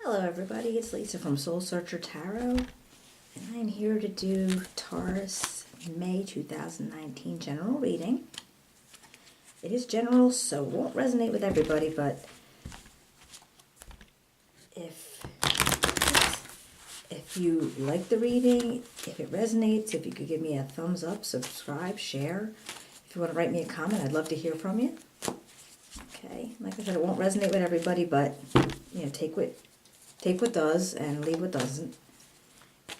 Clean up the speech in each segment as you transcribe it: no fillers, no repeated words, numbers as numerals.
Hello everybody, it's Lisa from Soul Searcher Tarot, and I'm here to do Taurus May 2019 general reading. It is general, so it won't resonate with everybody, but if you like the reading, if it resonates, if you could give me a thumbs up, subscribe, share. If you want to write me a comment, I'd love to hear from you. Okay, like I said, it won't resonate with everybody, but you know, take what does and leave what doesn't.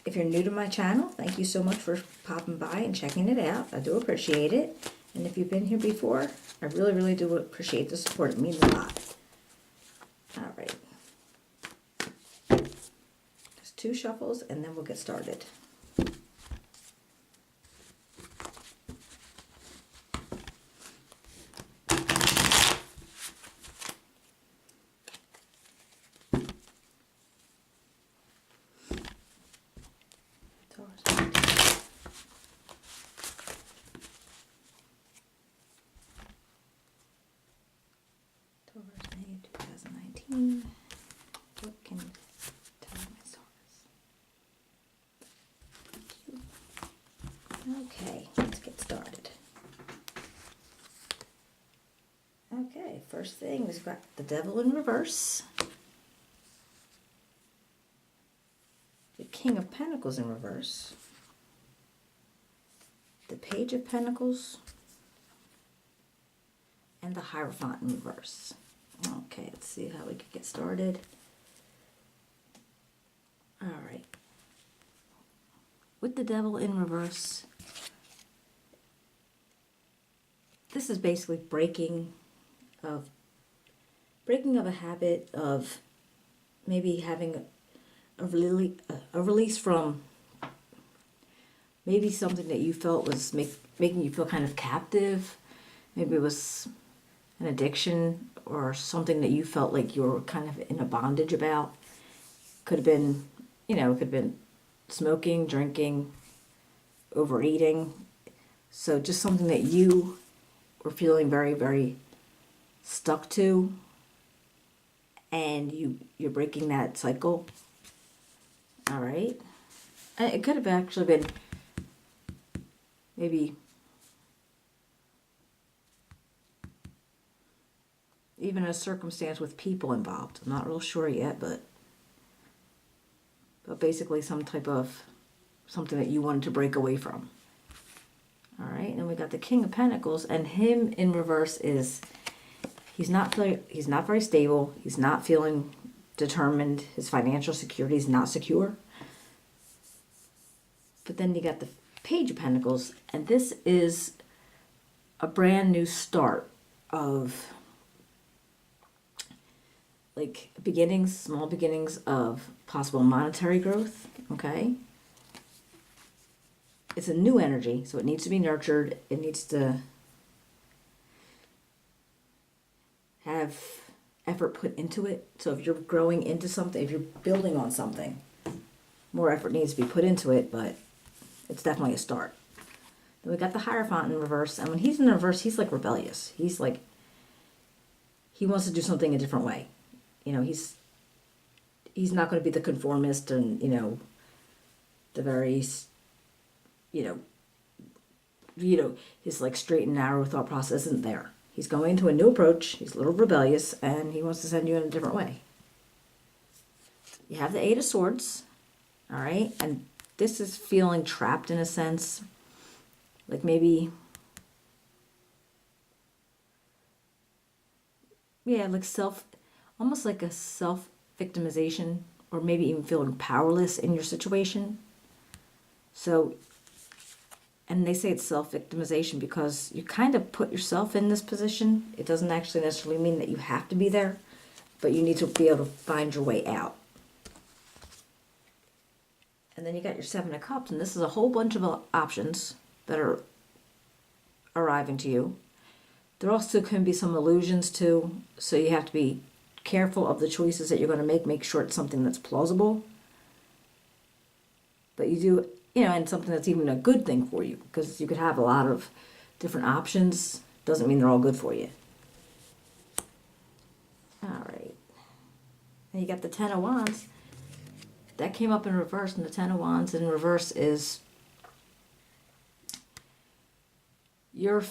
If you're new to my channel, thank you so much for popping by and checking it out. I do appreciate it. And if you've been here before, I really, really do appreciate the support. It means a lot. All right. Just 2 shuffles and then we'll get started. Taurus May 2019. What can tell my stars? Okay, let's get started. Okay, first thing, we've got the Devil in reverse. The King of Pentacles in reverse. The Page of Pentacles. And the Hierophant in reverse. Okay, let's see how we can get started. All right. With the Devil in reverse, this is basically breaking of a habit of maybe having a release from maybe something that you felt was making you feel kind of captive. Maybe it was an addiction or something that you felt like you were kind of in a bondage about. Could have been, it could have been smoking, drinking, overeating. So just something that you were feeling very, very stuck to, and you're breaking that cycle. All right. And it could have actually been maybe even a circumstance with people involved. I'm not real sure yet, but basically some type of something that you wanted to break away from. All right, and we got the King of Pentacles, and him in reverse is he's not very stable. He's not feeling determined. His financial security is not secure. But then you got the Page of Pentacles, and this is a brand new start of like small beginnings of possible monetary growth, okay? It's a new energy, so it needs to be nurtured. It needs to have effort put into it. So if you're growing into something, if you're building on something, more effort needs to be put into it, but it's definitely a start. Then we got the Hierophant in reverse, and when he's in reverse, he's like rebellious. He's like, he wants to do something a different way. He's not going to be the conformist and, the very, his like straight and narrow thought process isn't there. He's going into a new approach. He's a little rebellious, and he wants to send you in a different way. You have the 8 of Swords, all right? And this is feeling trapped in a sense, like maybe, like almost like a self-victimization, or maybe even feeling powerless in your situation. So, and they say it's self-victimization because you kind of put yourself in this position. It doesn't actually necessarily mean that you have to be there, but you need to be able to find your way out. And then you got your 7 of Cups, and this is a whole bunch of options that are arriving to you. There also can be some illusions too, so you have to be careful of the choices that you're going to make. Make sure it's something that's plausible. But you do, and something that's even a good thing for you, because you could have a lot of different options. Doesn't mean they're all good for you. All right. And you got the Ten of Wands. That came up in reverse, and the Ten of Wands in reverse is you're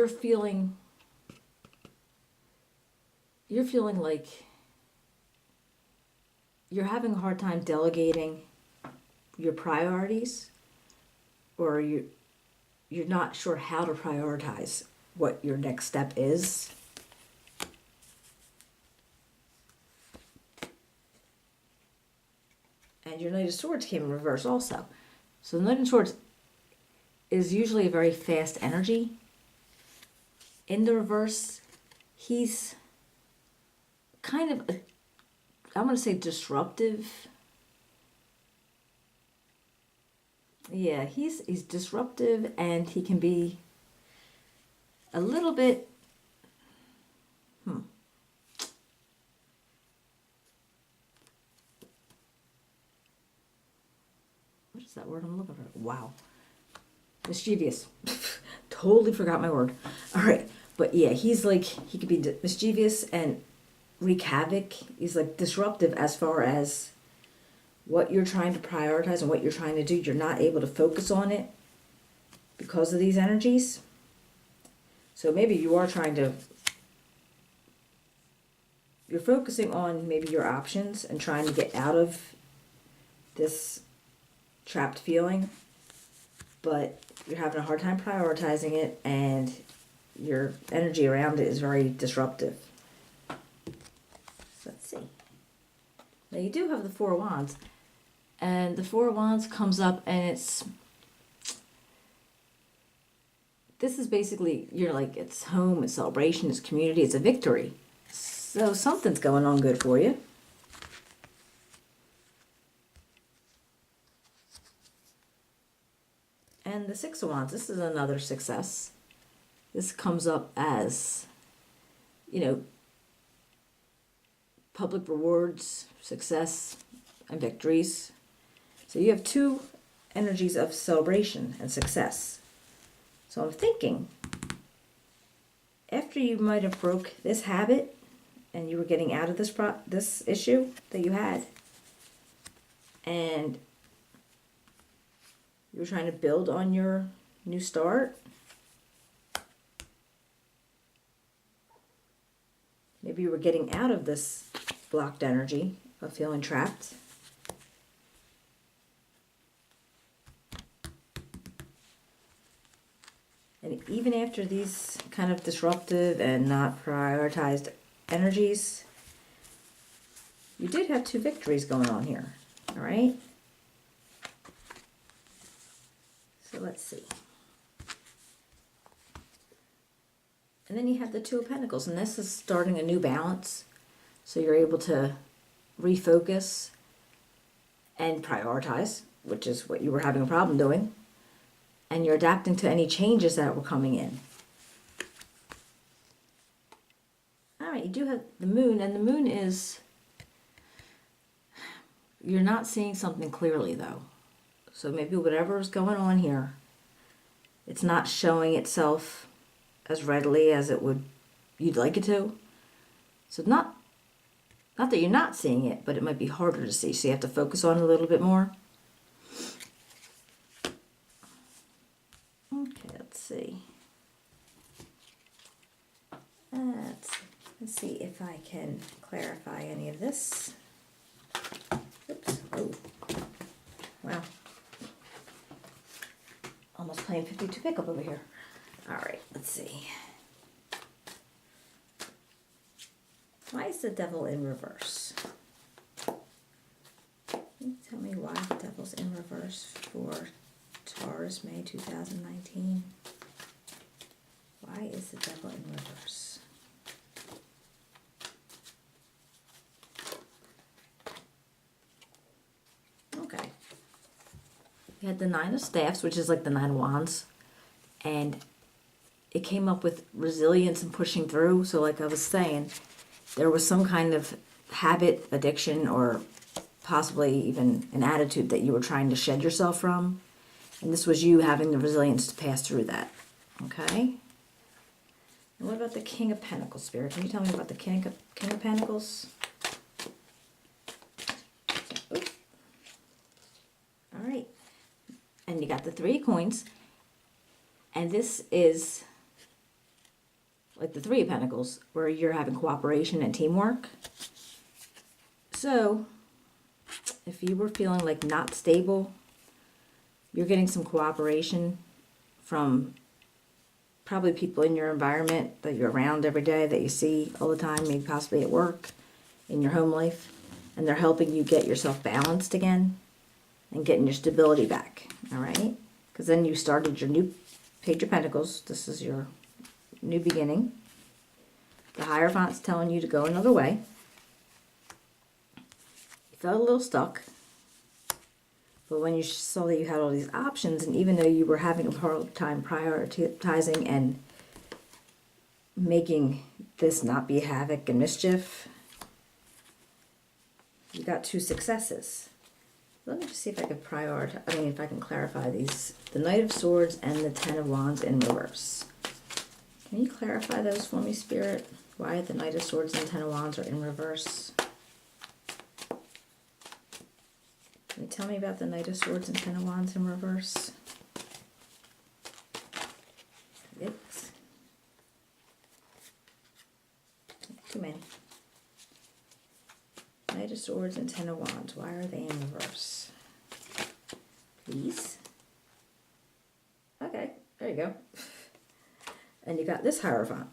feeling like you're having a hard time delegating your priorities, or you're not sure how to prioritize what your next step is. And your Knight of Swords came in reverse also. So the Knight of Swords is usually a very fast energy. In the reverse, he's kind of, I'm going to say disruptive. Yeah, he's disruptive, and he can be a little bit, what is that word I'm looking for? Wow. Mischievous. Totally forgot my word. All right. But yeah, he's like, he could be mischievous and wreak havoc. He's like disruptive as far as what you're trying to prioritize and what you're trying to do. You're not able to focus on it because of these energies. So maybe you are you're focusing on maybe your options and trying to get out of this trapped feeling, but you're having a hard time prioritizing it, and your energy around it is very disruptive. So let's see. Now you do have the Four of Wands, and the Four of Wands comes up, and this is basically, you're like, it's home, it's celebration, it's community, it's a victory. So something's going on good for you. And the Six of Wands, this is another success. This comes up as, public rewards, success, and victories. So you have two energies of celebration and success. So I'm thinking, after you might have broke this habit and you were getting out of this issue that you had, and you were trying to build on your new start, maybe you were getting out of this blocked energy of feeling trapped. And even after these kind of disruptive and not prioritized energies, you did have two victories going on here, all right? So let's see. And then you have the Two of Pentacles, and this is starting a new balance. So you're able to refocus and prioritize, which is what you were having a problem doing. And you're adapting to any changes that were coming in. All right, you do have the Moon, and the Moon is, you're not seeing something clearly though. So maybe whatever is going on here, it's not showing itself as readily as you'd like it to. So not that you're not seeing it, but it might be harder to see. So you have to focus on it a little bit more. Okay, let's see. Let's see if I can clarify any of this. Oops. Oh. Wow. Almost playing 52 pickup over here. All right, let's see. Why is the Devil in reverse? Can you tell me why the Devil's in reverse for Taurus May 2019? Why is the Devil in reverse? Okay. We had the Nine of Staffs, which is like the Nine of Wands, and it came up with resilience and pushing through. So like I was saying, there was some kind of habit, addiction, or possibly even an attitude that you were trying to shed yourself from. And this was you having the resilience to pass through that. Okay? And what about the King of Pentacles, Spirit? Can you tell me about the King of Pentacles? Three of Coins, and this is like the Three of Pentacles, where you're having cooperation and teamwork. So, if you were feeling like not stable, you're getting some cooperation from probably people in your environment that you're around every day, that you see all the time, maybe possibly at work, in your home life, and they're helping you get yourself balanced again and getting your stability back, all right? Because then you started your new Page of Pentacles. This is your new beginning. The Hierophant's telling you to go another way. You felt a little stuck. But when you saw that you had all these options, and even though you were having a hard time prioritizing and making this not be havoc and mischief, you got 2 successes. Let me just see if I can if I can clarify these. The Knight of Swords and the Ten of Wands in reverse. Can you clarify those for me, Spirit? Why the Knight of Swords and Ten of Wands are in reverse? Can you tell me about the Knight of Swords and Ten of Wands in reverse? It's too many. Knight of Swords and Ten of Wands. Why are they in reverse? Please. Okay, there you go. And you got this Hierophant.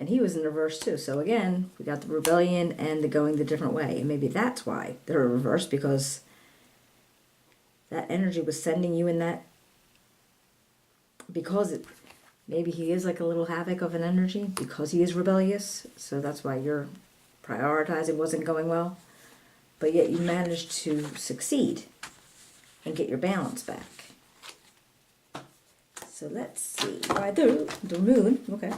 And he was in reverse too. So again, we got the rebellion and the going the different way. And maybe that's why they're in reverse, because that energy was sending you in that, because maybe he is like a little havoc of an energy, because he is rebellious. So that's why your prioritizing wasn't going well. But yet you managed to succeed and get your balance back. So let's see. Why the moon? Okay.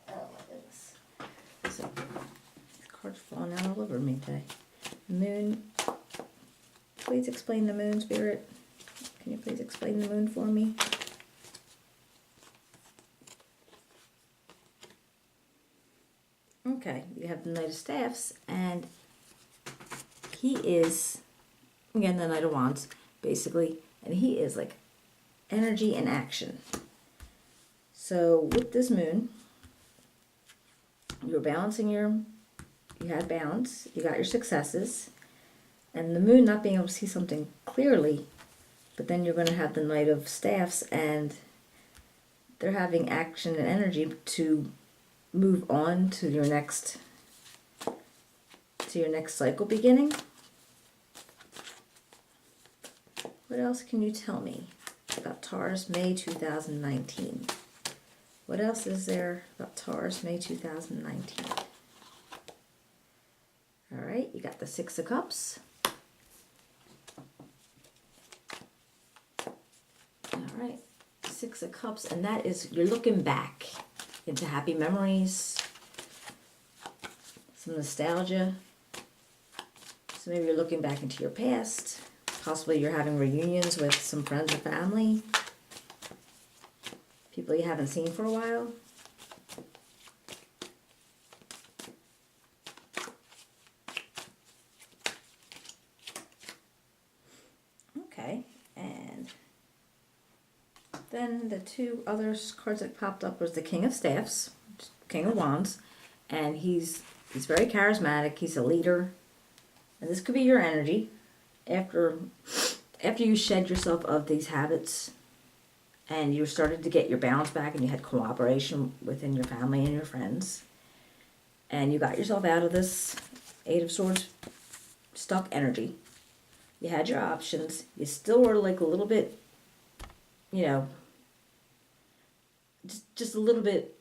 Oh my goodness. So, these cards falling out all over me today. Moon. Please explain the moon, Spirit. Can you please explain the moon for me? Okay, you have the Knight of Staffs, and he is, again, the Knight of Wands, basically, and he is like energy and action. So with this moon, you're balancing you had balance, you got your successes, and the moon not being able to see something clearly, but then you're going to have the Knight of Staffs, and they're having action and energy to move on to your next cycle beginning. What else can you tell me about Taurus May 2019? What else is there about Taurus May 2019? All right, you got the Six of Cups. All right, Six of Cups, and that is, you're looking back into happy memories, some nostalgia. So maybe you're looking back into your past. Possibly you're having reunions with some friends or family, people you haven't seen for a while. Okay, and then the 2 other cards that popped up was the King of Staffs, King of Wands, and he's very charismatic. He's a leader, and this could be your energy after you shed yourself of these habits, and you started to get your balance back, and you had cooperation within your family and your friends, and you got yourself out of this Eight of Swords stuck energy. You had your options. You still were like a little bit, just a little bit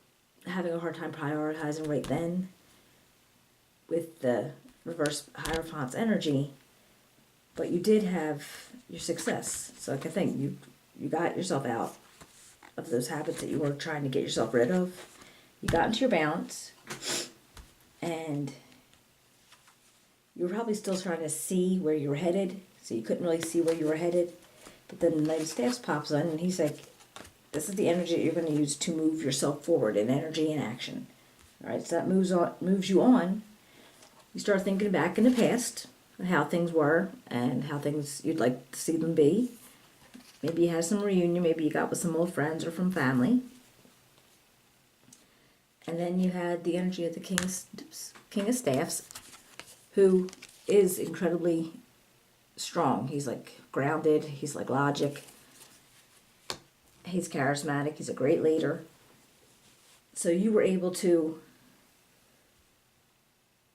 having a hard time prioritizing right then with the reverse Hierophant's energy, but you did have your success. So like I think you got yourself out of those habits that you were trying to get yourself rid of. You got into your balance, and you were probably still trying to see where you were headed, so you couldn't really see where you were headed. But then the Knight of Staffs pops in, and he's like, this is the energy that you're going to use to move yourself forward in energy and action. All right, so that moves you on. You start thinking back in the past, how things were and how things you'd like to see them be. Maybe you had some reunion, maybe you got with some old friends or from family. And then you had the energy of the King of Staffs, who is incredibly strong. He's like grounded, he's like logic, he's charismatic, he's a great leader. So you were able to,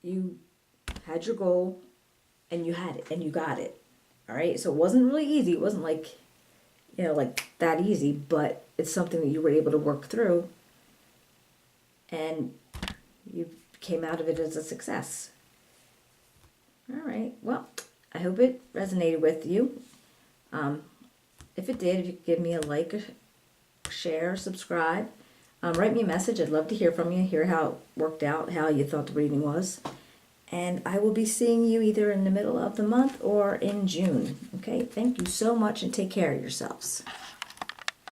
you had your goal and you had it and you got it. All right. So it wasn't really easy. It wasn't like, like that easy, but it's something that you were able to work through and you came out of it as a success. All right. Well, I hope it resonated with you. If it did, if you could give me a like, share, subscribe, write me a message. I'd love to hear from you, hear how it worked out, how you thought the reading was. And I will be seeing you either in the middle of the month or in June. Okay, thank you so much and take care of yourselves.